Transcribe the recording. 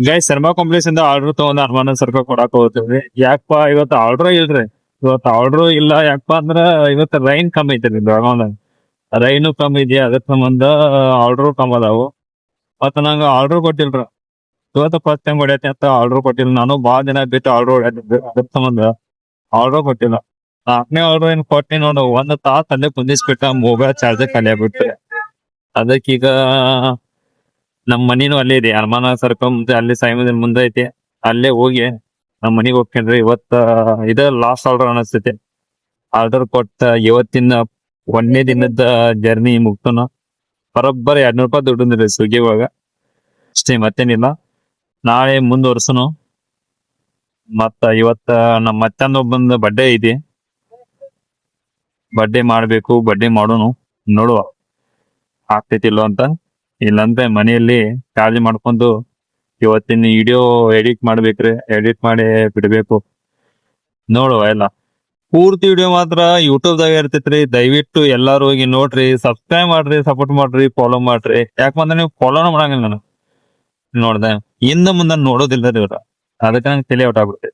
Guys Sharma complex ಇಂದ order ತಗೊಂಡ್ ಅರಮಾನ ಸರ್ಕ ಕೊಡಾಕ್ ಹೋಗ್ತೀವಿ. ಯಾಕಪ್ಪ ಇವತ್ತು ಆರ್ಡರ್ ಇಲ್ರಿ. ಇವತ್ತು ಆರ್ಡರ್ ಇಲ್ಲ ಯಾಕಪ್ಪ ಅಂದ್ರ ಇವತ್ತು ರೈನ್ ಕಮ್ಮಿ ಐತ್ರಿ ಬೆಳಗಾವ್ದಾಗ. ರೈನು ಕಮ್ಮಿ ಇದೆಯಾ ಅದ್ರ ಸಂಬಂಧ ಆರ್ಡರ್ ಕಮ್ಮಿ ಅದಾವು. ಮತ್ತ ನಂಗ ಆರ್ಡರ್ ಕೊಟ್ಟಿಲ್ರ. ಇವತ್ತು ಫಸ್ಟ್ ಟೈಮ್ ಹೊಡ್ಯತಿ ಅಂತ ಆರ್ಡರ್ ಕೊಟ್ಟಿಲ್ಲ. ನಾನು ಬಾಳ ದಿನ ಬಿಟ್ಟು ಆರ್ಡರ್ ಹೊಡ್ಯತಿದ್ದೆ ಅದ್ರ ಸಂಬಂಧ ಆರ್ಡರ್ ಕೊಟ್ಟಿಲ್ಲ. ನಾಲ್ಕನೇ ಆರ್ಡರ್ ಏನ್ ಕೊಟ್ಟಿ ನೋಡು, ಒಂದ್ ತಾಸ್ ಅಲ್ಲೇ ಕುಂದಿಸ್ಬಿಟ್ಟ, ಮೊಬೈಲ್ ಚಾರ್ಜರ್ ಖಾಲಿ ಆಗ್ಬಿಟ್ರಿ. ಅದಕ್ಕೀಗ ನಮ್ ಮನಿನೂ ಅಲ್ಲೇ ಇದೆ, ಅರಮಾನ ಸರ್ಕಲ್ ಮುಂದೆ, ಅಲ್ಲಿ ಸಾಯಿ ಮುಂದೆ ಐತಿ. ಅಲ್ಲೇ ಹೋಗಿ ನಮ್ ಮನಿಗ್ ಹೋಗ್ತೇನ್ರಿ. ಇವತ್ತ ಇದ ಲಾಸ್ಟ್ ಆರ್ಡರ್ ಅನಸ್ತೈತಿ. ಆರ್ಡರ್ ಕೊಟ್ಟ ಇವತ್ತಿನ ಒಂದನೇ ದಿನದ ಜರ್ನಿ ಮುಗ್ತನ. ಬರೋಬ್ಬರಿ 200 ರೂಪಾಯಿ ದುಡ್ಡು ಸ್ವಿಗ್ಗಿ ಒಳಗ. ಅಷ್ಟೇ, ಮತ್ತೇನಿಲ್ಲ. ನಾಳೆ ಮುಂದುವರ್ಸುನು. ಮತ್ತ ಇವತ್ತ ನಮ್ ಮತ್ತೊಬ್ಬಂದ ಬರ್ಡೇ ಐತಿ. ಬರ್ಡೇ ಮಾಡ್ಬೇಕು, ಬರ್ಡೇ ಮಾಡೋನು. ನೋಡುವ ಆಗ್ತೈತಿಲ್ಲೋ ಅಂತ. ಇಲ್ಲಂದ್ರೆ ಮನೆಯಲ್ಲಿ ಚಾರ್ಜ್ ಮಾಡ್ಕೊಂಡು ಇವತ್ತಿನ ವಿಡಿಯೋ ಎಡಿಟ್ ಮಾಡ್ಬೇಕ್ರಿ. ಎಡಿಟ್ ಮಾಡಿ ಬಿಡ್ಬೇಕು. ನೋಡುವ ಎಲ್ಲ ಪೂರ್ತಿ ವಿಡಿಯೋ ಮಾತ್ರ ಯೂಟ್ಯೂಬ್ ದಾಗ ಇರ್ತೈತ್ರಿ. ದಯವಿಟ್ಟು ಎಲ್ಲಾರು ಹೋಗಿ ನೋಡ್ರಿ, ಸಬ್ಸ್ಕ್ರೈಬ್ ಮಾಡ್ರಿ, ಸಪೋರ್ಟ್ ಮಾಡ್ರಿ, ಫಾಲೋ ಮಾಡ್ರಿ. ಯಾಕಂದ್ರೆ ನೀವು ಫಾಲೋನ ಮಾಡಂಗಿಲ್ಲ ನಾನು ನೋಡ್ದೆ, ಹಿಂದ ಮುಂದೆ ನೋಡೋದಿಲ್ಲ ಇವ್ರ. ಅದಕ್ಕೆ ನಂಗೆ ತಲೆ ಔಟ್ ಆಗ್ಬಿಡುತ್ತೆ.